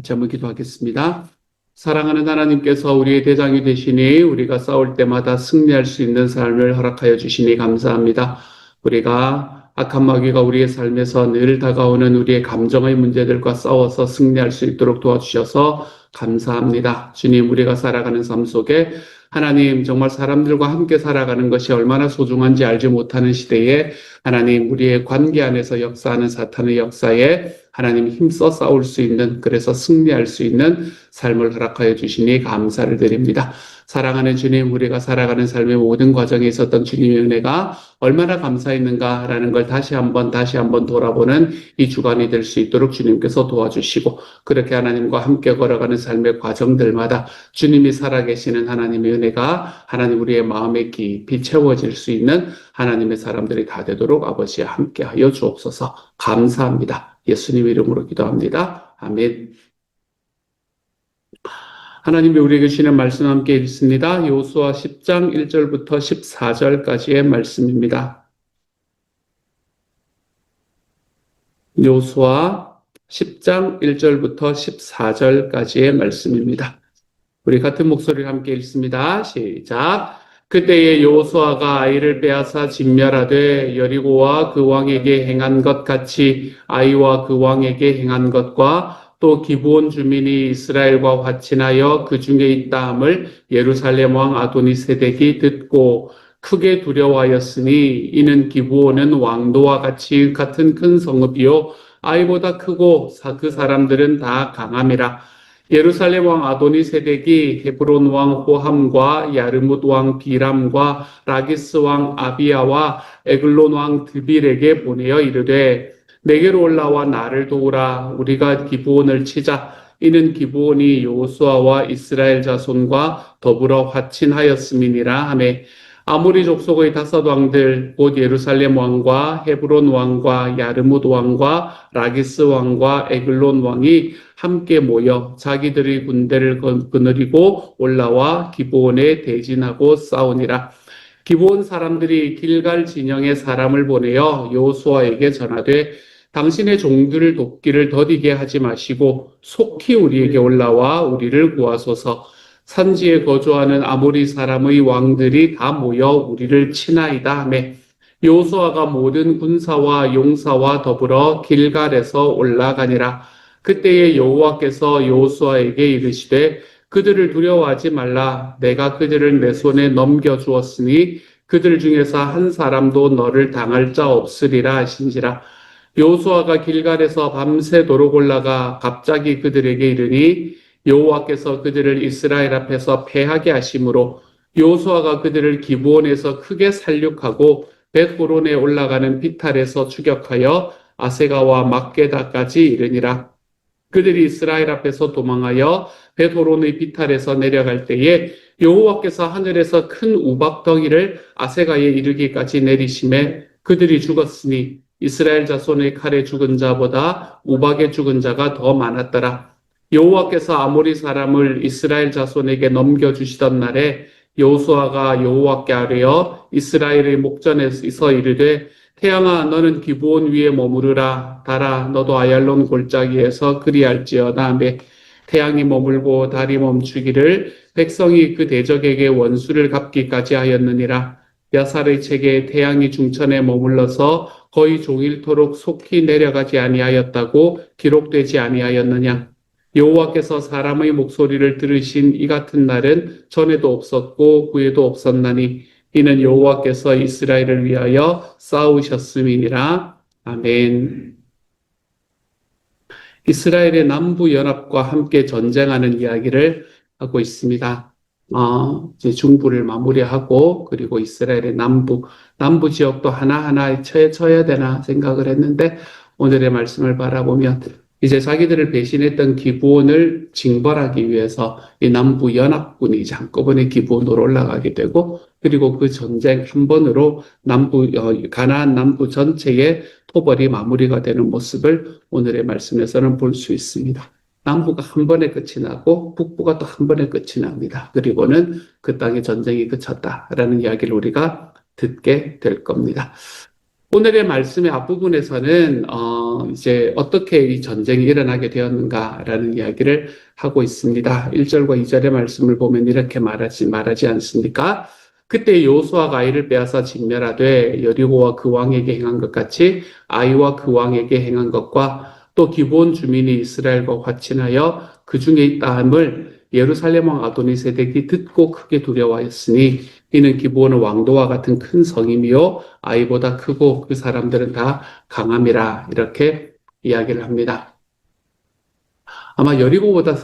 같이 한번 기도하겠습니다. 사랑하는 하나님께서 우리의 대장이 되시니 우리가 싸울 때마다 승리할 수 있는 삶을 허락하여 주시니 감사합니다. 우리가 악한 마귀가 우리의 삶에서 늘 다가오는 우리의 감정의 문제들과 싸워서 승리할 수 있도록 도와주셔서 감사합니다. 주님, 우리가 살아가는 삶 속에 하나님, 정말 사람들과 함께 살아가는 것이 얼마나 소중한지 알지 못하는 시대에 하나님, 우리의 관계 안에서 역사하는 사탄의 역사에 하나님 힘써 싸울 수 있는, 그래서 승리할 수 있는 삶을 허락하여 주시니 감사를 드립니다. 사랑하는 주님, 우리가 살아가는 삶의 모든 과정에 있었던 주님의 은혜가 얼마나 감사했는가라는 걸 다시 한번 돌아보는 이 주간이 될 수 있도록 주님께서 도와주시고, 그렇게 하나님과 함께 걸어가는 삶의 과정들마다 주님이 살아계시는 하나님의 은혜가 하나님 우리의 마음에 깊이 채워질 수 있는 하나님의 사람들이 다 되도록 아버지와 함께하여 주옵소서. 감사합니다. 예수님 이름으로 기도합니다. 아멘. 하나님이 우리에게 주시는 말씀 함께 읽습니다. 여호수아 10장 1절부터 14절까지의 말씀입니다. 여호수아 10장 1절부터 14절까지의 말씀입니다. 우리 같은 목소리를 함께 읽습니다. 시작. 그때에 여호수아가 아이를 빼앗아 진멸하되 여리고와 그 왕에게 행한 것 같이 아이와 그 왕에게 행한 것과 또 기브온 주민이 이스라엘과 화친하여 그 중에 있다 함을 예루살렘 왕 아도니세덱이 듣고 크게 두려워하였으니 이는 기브온은 왕도와 같이 같은 큰 성읍이요 아이보다 크고 그 사람들은 다 강함이라. 예루살렘 왕 아도니세덱이 헤브론 왕 호함과 야르뭇 왕 비람과 라기스 왕 아비야와 에글론 왕 드빌에게 보내어 이르되 내게로 올라와 나를 도우라. 우리가 기브온을 치자. 이는 기브온이 여호수아와 이스라엘 자손과 더불어 화친하였음이니라 하매 아모리 족속의 다섯 왕들 곧 예루살렘 왕과 헤브론 왕과 야르뭇 왕과 라기스 왕과 에글론 왕이 함께 모여 자기들의 군대를 거느리고 올라와 기브온에 대진하고 싸우니라. 기브온 사람들이 길갈 진영에 사람을 보내어 여호수아에게 전하되 당신의 종들을 돕기를 더디게 하지 마시고 속히 우리에게 올라와 우리를 구하소서. 산지에 거주하는 아모리 사람의 왕들이 다 모여 우리를 치나이다 하매 여호수아가 모든 군사와 용사와 더불어 길갈에서 올라가니라. 그때에 여호와께서 여호수아에게 이르시되 그들을 두려워하지 말라. 내가 그들을 내 손에 넘겨주었으니 그들 중에서 한 사람도 너를 당할 자 없으리라 하신지라. 여호수아가 길갈에서 밤새도록 올라가 갑자기 그들에게 이르니 여호와께서 그들을 이스라엘 앞에서 패하게 하심으로 여호수아가 그들을 기브온에서 크게 살육하고 벳호론에 올라가는 비탈에서 추격하여 아세가와 막게다까지 이르니라. 그들이 이스라엘 앞에서 도망하여 벳호론의 비탈에서 내려갈 때에 여호와께서 하늘에서 큰 우박덩이를 아세가에 이르기까지 내리심에 그들이 죽었으니 이스라엘 자손의 칼에 죽은 자보다 우박에 죽은 자가 더 많았더라. 여호와께서 아모리 사람을 이스라엘 자손에게 넘겨주시던 날에 여호수아가 여호와께 아뢰어 이스라엘의 목전에서 이르되 태양아 너는 기브온 위에 머무르라. 달아 너도 아얄론 골짜기에서 그리할지어다 하매 태양이 머물고 달이 멈추기를 백성이 그 대적에게 원수를 갚기까지 하였느니라. 야살의 책에 태양이 중천에 머물러서 거의 종일토록 속히 내려가지 아니하였다고 기록되지 아니하였느냐. 여호와께서 사람의 목소리를 들으신 이 같은 날은 전에도 없었고 후에도 없었나니 이는 여호와께서 이스라엘을 위하여 싸우셨음이니라. 아멘. 이스라엘의 남부 연합과 함께 전쟁하는 이야기를 하고 있습니다. 이제 중부를 마무리하고 그리고 이스라엘의 남부 지역도 하나하나 쳐야 되나 생각을 했는데 오늘의 말씀을 바라보면 이제 자기들을 배신했던 기브온을 징벌하기 위해서 이 남부 연합군이 이제 한꺼번에 기브온으로 올라가게 되고 그리고 그 전쟁 한 번으로 가나안 남부 전체의 토벌이 마무리가 되는 모습을 오늘의 말씀에서는 볼 수 있습니다. 남부가 한 번에 끝이 나고 북부가 또 한 번에 끝이 납니다. 그리고는 그 땅의 전쟁이 그쳤다라는 이야기를 우리가 듣게 될 겁니다. 오늘의 말씀의 앞부분에서는 이제 어떻게 이 전쟁이 일어나게 되었는가라는 이야기를 하고 있습니다. 1절과 2절의 말씀을 보면 이렇게 말하지 않습니까? 그때 여호수아가 아이를 빼앗아 진멸하되 여리고와 그 왕에게 행한 것 같이 아이와 그 왕에게 행한 것과 또 기브온 주민이 이스라엘과 화친하여 그 중에 있다 함을 예루살렘 왕 아도니세덱이 듣고 크게 두려워하였으니 이는 기브온은 왕도와 같은 큰 성임이요 아이보다 크고 그 사람들은 다 강함이라 이렇게 이야기를 합니다. 아마 여리고보다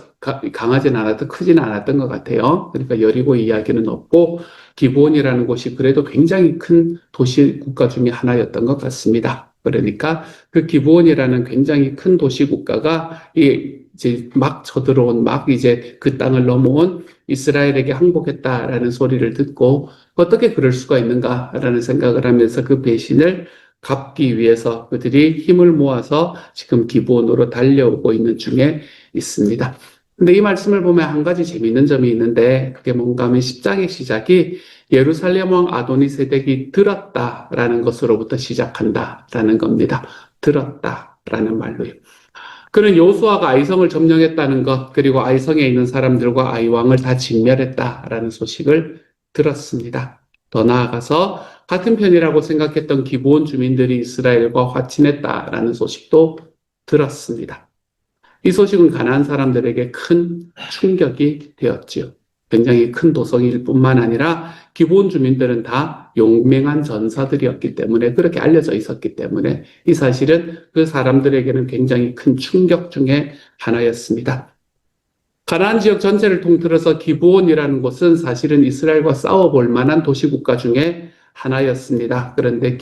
강하진 않았던 크진 않았던 것 같아요. 그러니까 여리고 이야기는 없고 기브온이라는 곳이 그래도 굉장히 큰 도시 국가 중에 하나였던 하였습니다. 그러니까 그 기브온이라는 굉장히 큰 도시 국가가 이제 막 쳐들어온 막 이제 그 땅을 넘어온 이스라엘에게 항복했다라는 소리를 듣고 어떻게 그럴 수가 있는가라는 생각을 하면서 그 배신을 갚기 위해서 그들이 힘을 모아서 지금 기브온으로 달려오고 있는 중에 있습니다. 근데 이 말씀을 보면 한 가지 재미있는 점이 있는데 그게 뭔가 하면 10장의 시작이 예루살렘 왕 아도니세덱이 들었다라는 것으로부터 시작한다라는 겁니다. 들었다라는 말로요. 그는 여호수아가 아이성을 점령했다는 것 그리고 아이성에 있는 사람들과 아이왕을 다 진멸했다라는 소식을 들었습니다. 더 나아가서 같은 편이라고 생각했던 기브온 주민들이 이스라엘과 화친했다라는 소식도 들었습니다. 이 소식은 가나안 사람들에게 큰 충격이 되었지요. 굉장히 큰 도성일 뿐만 아니라 기브온 주민들은 다 용맹한 전사들이었기 때문에 그렇게 알려져 있었기 때문에 이 사실은 그 사람들에게는 굉장히 큰 충격 중에 하나였습니다. 가나안 지역 전체를 통틀어서 기브온이라는 곳은 사실은 이스라엘과 싸워볼 만한 도시국가 중에 하나였습니다. 그런데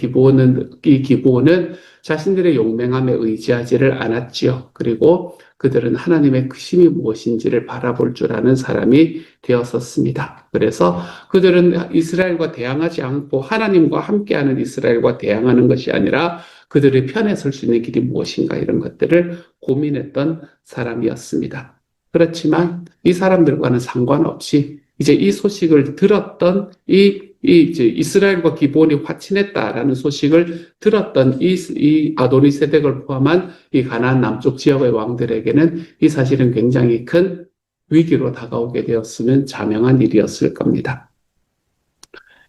이 기브온은 자신들의 용맹함에 의지하지를 않았지요. 그리고 그들은 하나님의 크심이 무엇인지를 바라볼 줄 아는 사람이 되었었습니다. 그래서 그들은 이스라엘과 대항하지 않고 하나님과 함께하는 이스라엘과 대항하는 것이 아니라 그들의 편에 설 수 있는 길이 무엇인가 이런 것들을 고민했던 사람이었습니다. 그렇지만 이 사람들과는 상관없이 이제 이 소식을 들었던 이제 이스라엘과 기브온이 화친했다라는 소식을 들었던 이 아도니세덱을 포함한 이 가나안 남쪽 지역의 왕들에게는 이 사실은 굉장히 큰 위기로 다가오게 되었으면 자명한 일이었을 겁니다.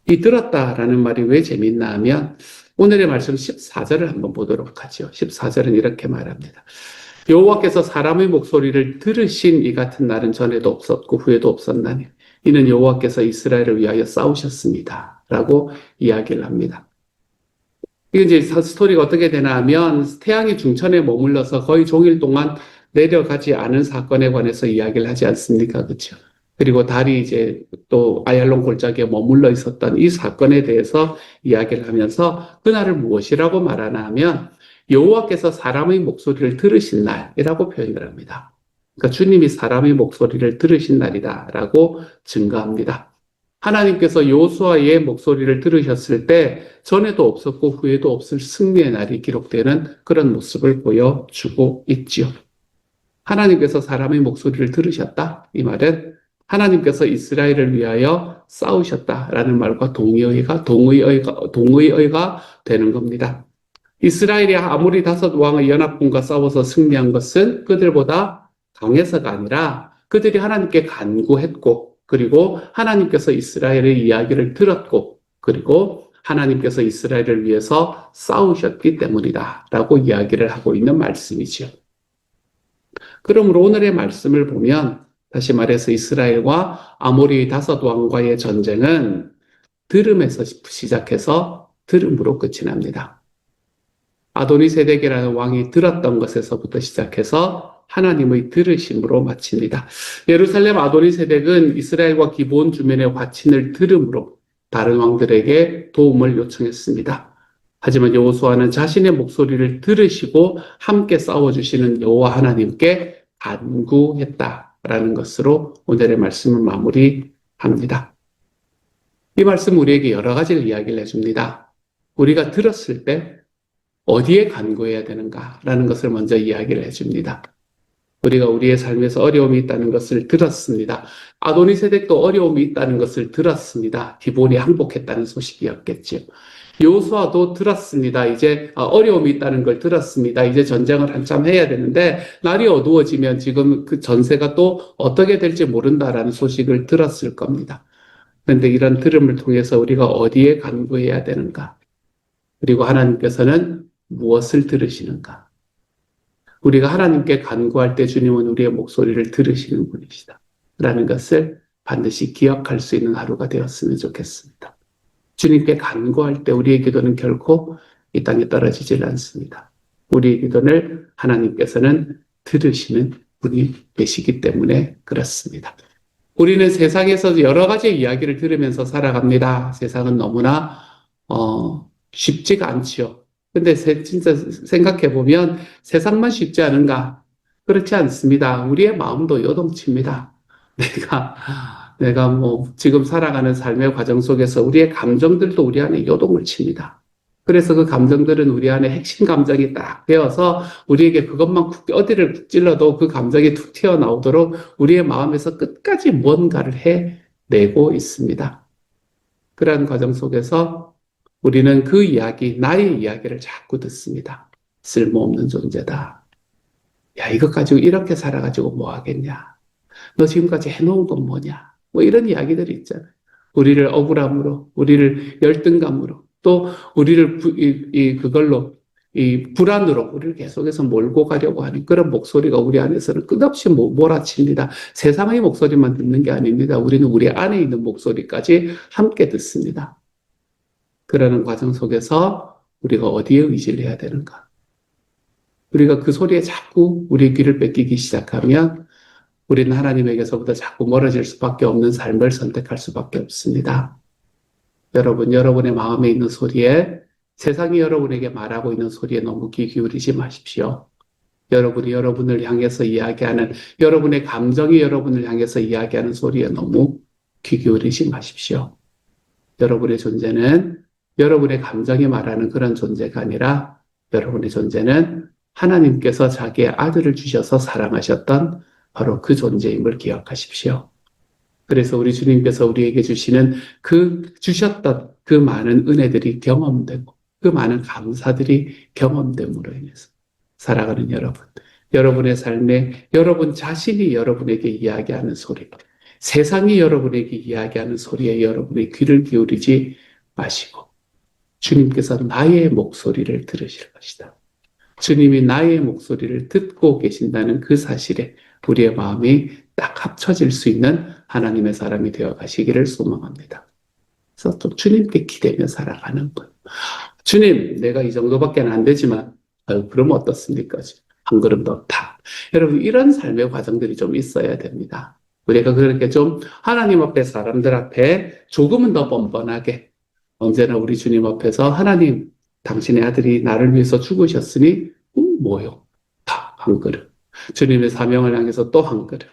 이 들었다라는 말이 왜 재밌나 하면 오늘의 말씀 14절을 한번 보도록 하죠. 14절은 이렇게 말합니다. 여호와께서 사람의 목소리를 들으신 이 같은 날은 전에도 없었고 후에도 없었나니 이는 여호와께서 이스라엘을 위하여 싸우셨습니다. 라고 이야기를 합니다. 이게 이제 스토리가 어떻게 되나 하면 태양이 중천에 머물러서 거의 종일 동안 내려가지 않은 사건에 관해서 이야기를 하지 않습니까? 그렇죠? 그리고 달이 이제 또 아얄론 골짜기에 머물러 있었던 이 사건에 대해서 이야기를 하면서 그날을 무엇이라고 말하나 하면 여호와께서 사람의 목소리를 들으신 날이라고 표현을 합니다. 그러니까 주님이 사람의 목소리를 들으신 날이다라고 증거합니다. 하나님께서 여호수아의 목소리를 들으셨을 때 전에도 없었고 후에도 없을 승리의 날이 기록되는 그런 모습을 보여주고 있지요. 하나님께서 사람의 목소리를 들으셨다? 이 말은 하나님께서 이스라엘을 위하여 싸우셨다라는 말과 동의어가 되는 겁니다. 이스라엘이 아무리 다섯 왕의 연합군과 싸워서 승리한 것은 그들보다 강해서가 아니라 그들이 하나님께 간구했고 그리고 하나님께서 이스라엘의 이야기를 들었고 그리고 하나님께서 이스라엘을 위해서 싸우셨기 때문이다 라고 이야기를 하고 있는 말씀이죠. 그러므로 오늘의 말씀을 보면 다시 말해서 이스라엘과 아모리 다섯 왕과의 전쟁은 들음에서 시작해서 들음으로 끝이 납니다. 아도니세덱이라는 왕이 들었던 것에서부터 시작해서 하나님의 들으심으로 마칩니다. 예루살렘 아도니세덱은 이스라엘과 기브온 주민의 화친을 들음으로 다른 왕들에게 도움을 요청했습니다. 하지만 여호수아는 자신의 목소리를 들으시고 함께 싸워주시는 여호와 하나님께 간구했다라는 것으로 오늘의 말씀을 마무리합니다. 이 말씀은 우리에게 여러 가지를 이야기를 해줍니다. 우리가 들었을 때 어디에 간구해야 되는가라는 것을 먼저 이야기를 해줍니다. 우리가 우리의 삶에서 어려움이 있다는 것을 들었습니다. 아도니세덱도 어려움이 있다는 것을 들었습니다. 기본이 항복했다는 소식이었겠지요. 여호수아도 들었습니다. 이제 어려움이 있다는 걸 들었습니다. 이제 전쟁을 한참 해야 되는데 날이 어두워지면 지금 그 전세가 또 어떻게 될지 모른다라는 소식을 들었을 겁니다. 그런데 이런 들음을 통해서 우리가 어디에 간구해야 되는가? 그리고 하나님께서는 무엇을 들으시는가? 우리가 하나님께 간구할 때 주님은 우리의 목소리를 들으시는 분이시다. 라는 것을 반드시 기억할 수 있는 하루가 되었으면 좋겠습니다. 주님께 간구할 때 우리의 기도는 결코 이 땅에 떨어지질 않습니다. 우리의 기도를 하나님께서는 들으시는 분이 계시기 때문에 그렇습니다. 우리는 세상에서 여러 가지 이야기를 들으면서 살아갑니다. 세상은 너무나 쉽지가 않지요. 근데 진짜 생각해보면 세상만 쉽지 않은가? 그렇지 않습니다. 우리의 마음도 요동칩니다. 내가 지금 살아가는 삶의 과정 속에서 우리의 감정들도 우리 안에 요동을 칩니다. 그래서 그 감정들은 우리 안에 핵심 감정이 딱 되어서 우리에게 그것만 어디를 쿡 찔러도 그 감정이 툭 튀어나오도록 우리의 마음에서 끝까지 뭔가를 해내고 있습니다. 그러한 과정 속에서 우리는 그 이야기, 나의 이야기를 자꾸 듣습니다. 쓸모없는 존재다. 야, 이것 가지고 이렇게 살아가지고 뭐 하겠냐? 너 지금까지 해놓은 건 뭐냐? 뭐 이런 이야기들이 있잖아요. 우리를 억울함으로, 우리를 열등감으로, 또 우리를 그걸로 불안으로 우리를 계속해서 몰고 가려고 하는 그런 목소리가 우리 안에서는 끝없이 몰아칩니다. 세상의 목소리만 듣는 게 아닙니다. 우리는 우리 안에 있는 목소리까지 함께 듣습니다. 그러는 과정 속에서 우리가 어디에 의지를 해야 되는가? 우리가 그 소리에 자꾸 우리 귀를 뺏기기 시작하면 우리는 하나님에게서부터 자꾸 멀어질 수밖에 없는 삶을 선택할 수밖에 없습니다. 여러분, 여러분의 마음에 있는 소리에, 세상이 여러분에게 말하고 있는 소리에 너무 귀 기울이지 마십시오. 여러분이 여러분을 향해서 이야기하는, 여러분의 감정이 여러분을 향해서 이야기하는 소리에 너무 귀 기울이지 마십시오. 여러분의 존재는 여러분의 감정이 말하는 그런 존재가 아니라 여러분의 존재는 하나님께서 자기의 아들을 주셔서 사랑하셨던 바로 그 존재임을 기억하십시오. 그래서 우리 주님께서 우리에게 주시는 주셨던 그 많은 은혜들이 경험되고 그 많은 감사들이 경험됨으로 인해서 살아가는 여러분, 여러분의 삶에 여러분 자신이 여러분에게 이야기하는 소리, 세상이 여러분에게 이야기하는 소리에 여러분의 귀를 기울이지 마시고 주님께서 나의 목소리를 들으실 것이다. 주님이 나의 목소리를 듣고 계신다는 그 사실에 우리의 마음이 딱 합쳐질 수 있는 하나님의 사람이 되어 가시기를 소망합니다. 그래서 또 주님께 기대며 살아가는 것. 주님, 내가 이 정도밖에 안 되지만, 그럼 어떻습니까? 한 걸음 더 타. 여러분, 이런 삶의 과정들이 좀 있어야 됩니다. 우리가 그렇게 좀 하나님 앞에, 사람들 앞에 조금은 더 뻔뻔하게 언제나 우리 주님 앞에서 하나님, 당신의 아들이 나를 위해서 죽으셨으니 뭐요? 다 한 걸음. 주님의 사명을 향해서 또 한 걸음.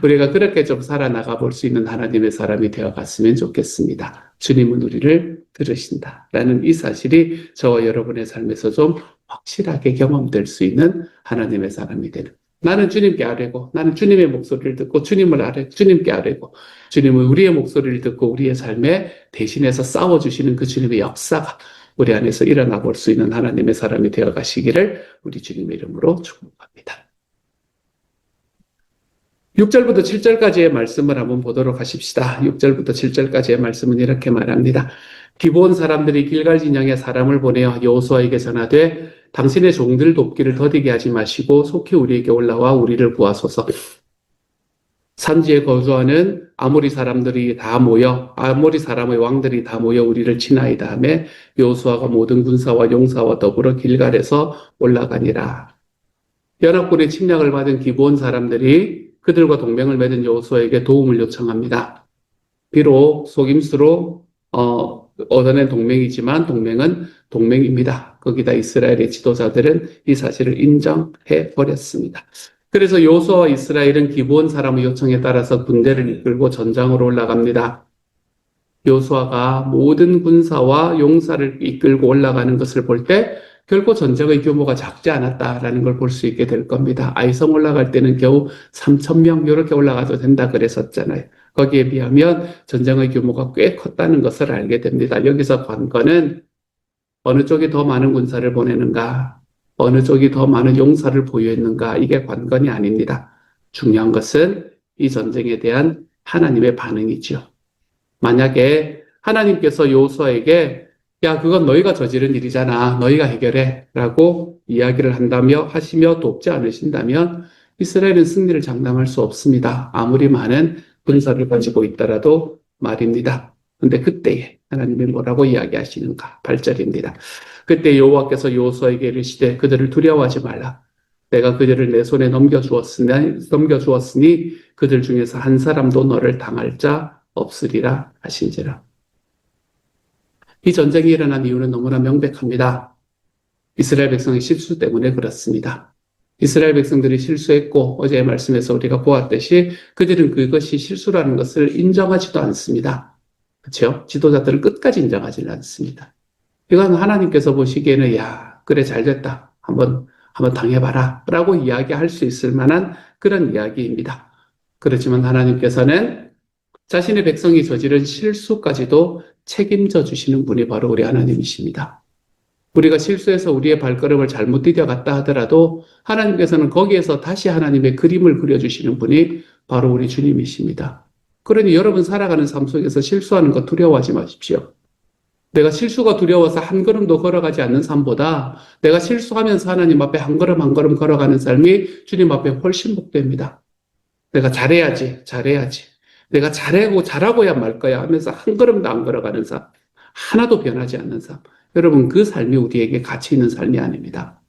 우리가 그렇게 좀 살아나가 볼 수 있는 하나님의 사람이 되어갔으면 좋겠습니다. 주님은 우리를 들으신다라는 이 사실이 저와 여러분의 삶에서 좀 확실하게 경험될 수 있는 하나님의 사람이 되는. 나는 주님께 아뢰고, 나는 주님의 목소리를 듣고, 주님을 아뢰고, 주님께 아뢰고, 주님은 우리의 목소리를 듣고 우리의 삶에 대신해서 싸워주시는 그 주님의 역사가 우리 안에서 일어나 볼 수 있는 하나님의 사람이 되어 가시기를 우리 주님의 이름으로 축복합니다. 6절부터 7절까지의 말씀을 한번 보도록 하십시다. 6절부터 7절까지의 말씀은 이렇게 말합니다. 기브온 사람들이 길갈 진영에 사람을 보내어 여호수아에게 전하되 당신의 종들 돕기를 더디게 하지 마시고 속히 우리에게 올라와 우리를 구하소서. 산지에 거주하는 아모리 사람의 왕들이 다 모여 우리를 치나이다 하며 여호수아가 모든 군사와 용사와 더불어 길갈에서 올라가니라. 연합군의 침략을 받은 기브온 사람들이 그들과 동맹을 맺은 여호수아에게 도움을 요청합니다. 비록 속임수로 얻어낸 동맹이지만 동맹은 동맹입니다. 거기다 이스라엘의 지도자들은 이 사실을 인정해 버렸습니다. 그래서 여호수아와 이스라엘은 기브온 사람의 요청에 따라서 군대를 이끌고 전장으로 올라갑니다. 여호수아가 모든 군사와 용사를 이끌고 올라가는 것을 볼 때 결코 전쟁의 규모가 작지 않았다라는 걸 볼 수 있게 될 겁니다. 아이성 올라갈 때는 겨우 3천 명 이렇게 올라가도 된다 그랬었잖아요. 거기에 비하면 전쟁의 규모가 꽤 컸다는 것을 알게 됩니다. 여기서 관건은 어느 쪽이 더 많은 군사를 보내는가, 어느 쪽이 더 많은 용사를 보유했는가, 이게 관건이 아닙니다. 중요한 것은 이 전쟁에 대한 하나님의 반응이죠. 만약에 하나님께서 여호수아에게 야, 그건 너희가 저지른 일이잖아. 너희가 해결해. 라고 이야기를 하시며 돕지 않으신다면 이스라엘은 승리를 장담할 수 없습니다. 아무리 많은 군사를 가지고 있더라도 말입니다. 근데 그때에 하나님이 뭐라고 이야기하시는가? 8절입니다. 그때 여호와께서 여호수아에게 이르시되 그들을 두려워하지 말라. 내가 그들을 내 손에 넘겨주었으니 그들 중에서 한 사람도 너를 당할 자 없으리라 하신지라. 이 전쟁이 일어난 이유는 너무나 명백합니다. 이스라엘 백성의 실수 때문에 그렇습니다. 이스라엘 백성들이 실수했고 어제의 말씀에서 우리가 보았듯이 그들은 그것이 실수라는 것을 인정하지도 않습니다. 그렇죠? 지도자들은 끝까지 인정하지는 않습니다. 이건 하나님께서 보시기에는 야, 그래 잘됐다. 한번 당해봐라 라고 이야기할 수 있을 만한 그런 이야기입니다. 그렇지만 하나님께서는 자신의 백성이 저지른 실수까지도 책임져 주시는 분이 바로 우리 하나님이십니다. 우리가 실수해서 우리의 발걸음을 잘못 디뎌갔다 하더라도 하나님께서는 거기에서 다시 하나님의 그림을 그려주시는 분이 바로 우리 주님이십니다. 그러니 여러분 살아가는 삶 속에서 실수하는 거 두려워하지 마십시오. 내가 실수가 두려워서 한 걸음도 걸어가지 않는 삶보다 내가 실수하면서 하나님 앞에 한 걸음 한 걸음 걸어가는 삶이 주님 앞에 훨씬 복됩니다. 내가 잘해야지. 내가 잘하고야 말 거야 하면서 한 걸음도 안 걸어가는 삶. 하나도 변하지 않는 삶. 여러분, 그 삶이 우리에게 가치 있는 삶이 아닙니다.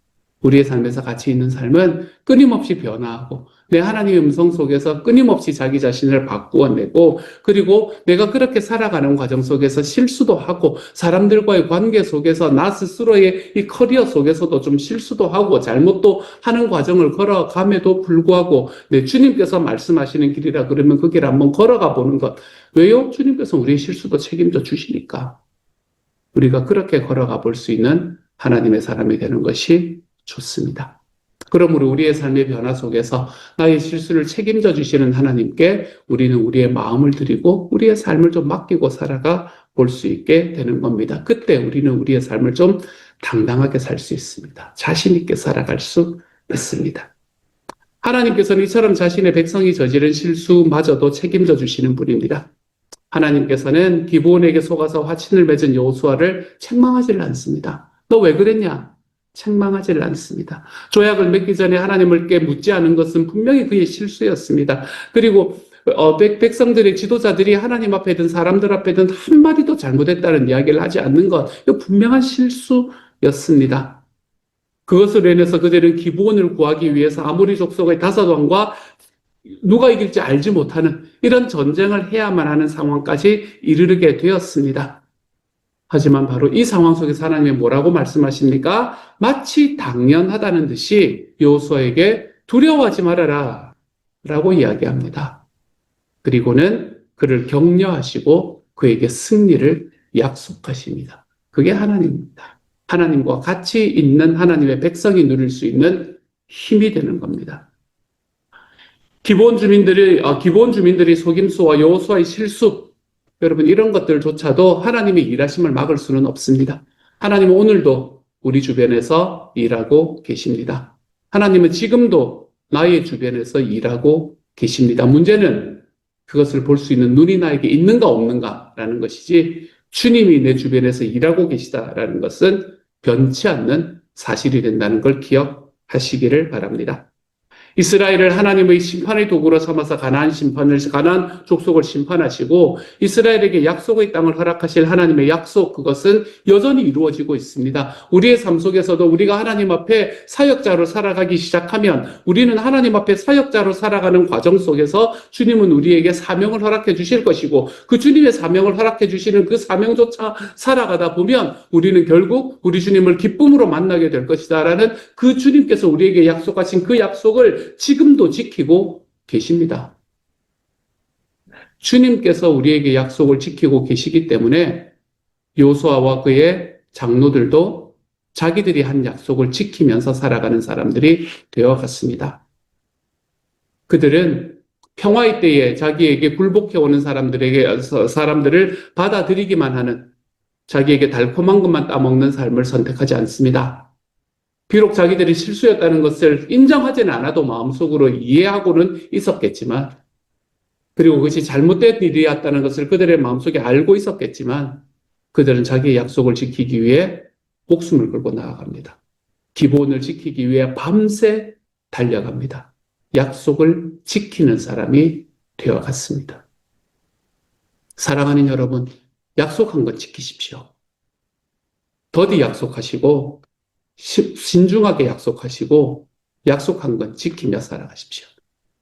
우리의 삶에서 가치 있는 삶은 끊임없이 변화하고 내 하나님의 음성 속에서 끊임없이 자기 자신을 바꾸어내고 그리고 내가 그렇게 살아가는 과정 속에서 실수도 하고 사람들과의 관계 속에서 나 스스로의 이 커리어 속에서도 좀 실수도 하고 잘못도 하는 과정을 걸어감에도 불구하고 내 주님께서 말씀하시는 길이라 그러면 그 길 한번 걸어가 보는 것. 왜요? 주님께서 우리의 실수도 책임져 주시니까. 우리가 그렇게 걸어가 볼 수 있는 하나님의 사람이 되는 것이 좋습니다. 그러므로 우리의 삶의 변화 속에서 나의 실수를 책임져 주시는 하나님께 우리는 우리의 마음을 드리고 우리의 삶을 좀 맡기고 살아가 볼 수 있게 되는 겁니다. 그때 우리는 우리의 삶을 좀 당당하게 살 수 있습니다. 자신 있게 살아갈 수 있습니다. 하나님께서는 이처럼 자신의 백성이 저지른 실수마저도 책임져 주시는 분입니다. 하나님께서는 기브온에게 속아서 화친을 맺은 여호수아를 책망하지를 않습니다. 너 왜 그랬냐? 책망하지를 않습니다. 조약을 맺기 전에 하나님께 묻지 않은 것은 분명히 그의 실수였습니다. 그리고 백성들의 지도자들이 하나님 앞에든 사람들 앞에든 한마디도 잘못했다는 이야기를 하지 않는 것, 이거 분명한 실수였습니다. 그것으로 인해서 그들은 기브온을 구하기 위해서 아모리 족속의 5왕과 누가 이길지 알지 못하는 이런 전쟁을 해야만 하는 상황까지 이르게 되었습니다. 하지만 바로 이 상황 속에서 하나님이 뭐라고 말씀하십니까? 마치 당연하다는 듯이 여호수아에게 두려워하지 말아라 라고 이야기합니다. 그리고는 그를 격려하시고 그에게 승리를 약속하십니다. 그게 하나님입니다. 하나님과 같이 있는 하나님의 백성이 누릴 수 있는 힘이 되는 겁니다. 기본 주민들이 속임수와 여호수아의 실수, 여러분 이런 것들조차도 하나님의 일하심을 막을 수는 없습니다. 하나님은 오늘도 우리 주변에서 일하고 계십니다. 하나님은 지금도 나의 주변에서 일하고 계십니다. 문제는 그것을 볼 수 있는 눈이 나에게 있는가 없는가라는 것이지 주님이 내 주변에서 일하고 계시다라는 것은 변치 않는 사실이 된다는 걸 기억하시기를 바랍니다. 이스라엘을 하나님의 심판의 도구로 삼아서 가나안 족속을 심판하시고 이스라엘에게 약속의 땅을 허락하실 하나님의 약속, 그것은 여전히 이루어지고 있습니다. 우리의 삶 속에서도 우리가 하나님 앞에 사역자로 살아가기 시작하면 우리는 하나님 앞에 사역자로 살아가는 과정 속에서 주님은 우리에게 사명을 허락해 주실 것이고 그 주님의 사명을 허락해 주시는 그 사명조차 살아가다 보면 우리는 결국 우리 주님을 기쁨으로 만나게 될 것이다라는 그 주님께서 우리에게 약속하신 그 약속을 지금도 지키고 계십니다. 주님께서 우리에게 약속을 지키고 계시기 때문에 여호수아와 그의 장로들도 자기들이 한 약속을 지키면서 살아가는 사람들이 되어갔습니다. 그들은 평화의 때에 자기에게 굴복해오는 사람들을 받아들이기만 하는, 자기에게 달콤한 것만 따먹는 삶을 선택하지 않습니다. 비록 자기들이 실수였다는 것을 인정하지는 않아도 마음속으로 이해하고는 있었겠지만, 그리고 그것이 잘못된 일이었다는 것을 그들의 마음속에 알고 있었겠지만, 그들은 자기의 약속을 지키기 위해 목숨을 걸고 나아갑니다. 기본을 지키기 위해 밤새 달려갑니다. 약속을 지키는 사람이 되어갔습니다. 사랑하는 여러분, 약속한 것 지키십시오. 더디 약속하시고 신중하게 약속하시고 약속한 건 지키며 살아가십시오.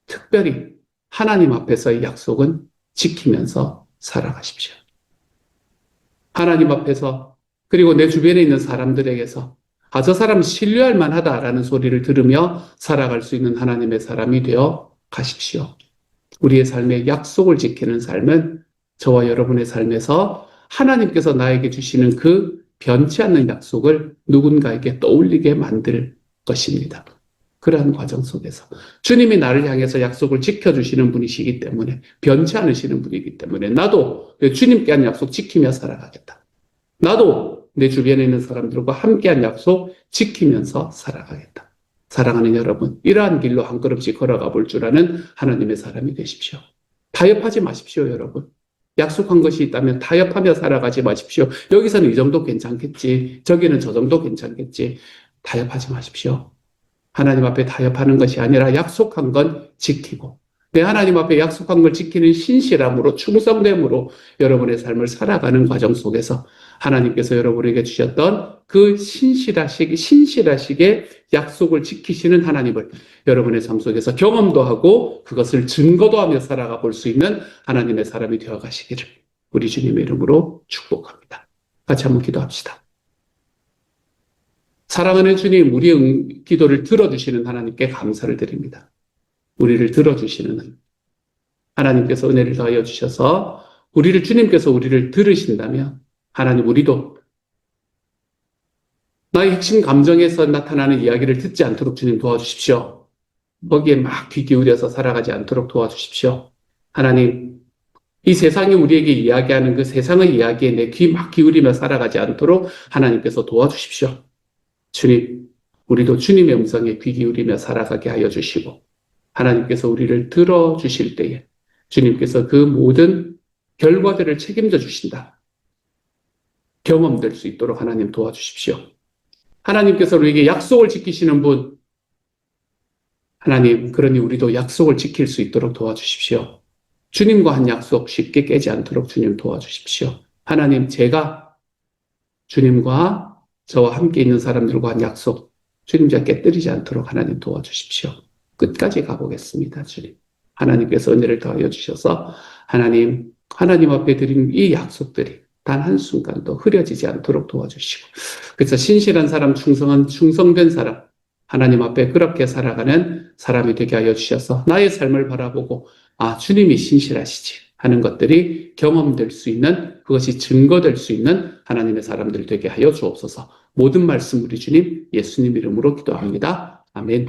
특별히 하나님 앞에서의 약속은 지키면서 살아가십시오. 하나님 앞에서, 그리고 내 주변에 있는 사람들에게서 저 사람은 신뢰할 만하다라는 소리를 들으며 살아갈 수 있는 하나님의 사람이 되어 가십시오. 우리의 삶의 약속을 지키는 삶은 저와 여러분의 삶에서 하나님께서 나에게 주시는 그 변치 않는 약속을 누군가에게 떠올리게 만들 것입니다. 그러한 과정 속에서 주님이 나를 향해서 약속을 지켜주시는 분이시기 때문에, 변치 않으시는 분이기 때문에 나도 주님께 한 약속 지키며 살아가겠다. 나도 내 주변에 있는 사람들과 함께한 약속 지키면서 살아가겠다. 사랑하는 여러분, 이러한 길로 한 걸음씩 걸어가 볼 줄 아는 하나님의 사람이 되십시오. 타협하지 마십시오, 여러분. 약속한 것이 있다면 타협하며 살아가지 마십시오. 여기서는 이 정도 괜찮겠지, 저기는 저 정도 괜찮겠지. 타협하지 마십시오. 하나님 앞에 타협하는 것이 아니라 약속한 건 지키고, 내 하나님 앞에 약속한 걸 지키는 신실함으로, 충성됨으로 여러분의 삶을 살아가는 과정 속에서 하나님께서 여러분에게 주셨던 그 신실하시게 약속을 지키시는 하나님을 여러분의 삶 속에서 경험도 하고 그것을 증거도 하며 살아가 볼 수 있는 하나님의 사람이 되어 가시기를 우리 주님의 이름으로 축복합니다. 같이 한번 기도합시다. 사랑하는 주님, 우리의 기도를 들어주시는 하나님께 감사를 드립니다. 우리를 들어주시는 하나님께서 은혜를 더하여 주셔서 주님께서 우리를 들으신다면 하나님, 우리도 나의 핵심 감정에서 나타나는 이야기를 듣지 않도록 주님 도와주십시오. 거기에 막 귀 기울여서 살아가지 않도록 도와주십시오. 하나님, 이 세상이 우리에게 이야기하는 그 세상의 이야기에 내 귀 막 기울이며 살아가지 않도록 하나님께서 도와주십시오. 주님, 우리도 주님의 음성에 귀 기울이며 살아가게 하여 주시고, 하나님께서 우리를 들어주실 때에 주님께서 그 모든 결과들을 책임져 주신다. 경험될 수 있도록 하나님 도와주십시오. 하나님께서 우리에게 약속을 지키시는 분, 하나님, 그러니 우리도 약속을 지킬 수 있도록 도와주십시오. 주님과 한 약속 쉽게 깨지 않도록 주님 도와주십시오. 하나님, 제가 주님과 저와 함께 있는 사람들과 한 약속, 주님자 깨뜨리지 않도록 하나님 도와주십시오. 끝까지 가보겠습니다, 주님. 하나님께서 은혜를 더하여 주셔서 하나님 앞에 드린 이 약속들이 단 한순간도 흐려지지 않도록 도와주시고, 그래서 신실한 사람, 충성된 사람, 하나님 앞에 그렇게 살아가는 사람이 되게 하여 주셔서 나의 삶을 바라보고 주님이 신실하시지 하는 것들이 경험될 수 있는, 그것이 증거될 수 있는 하나님의 사람들 되게 하여 주옵소서. 모든 말씀 우리 주님 예수님 이름으로 기도합니다. 아멘.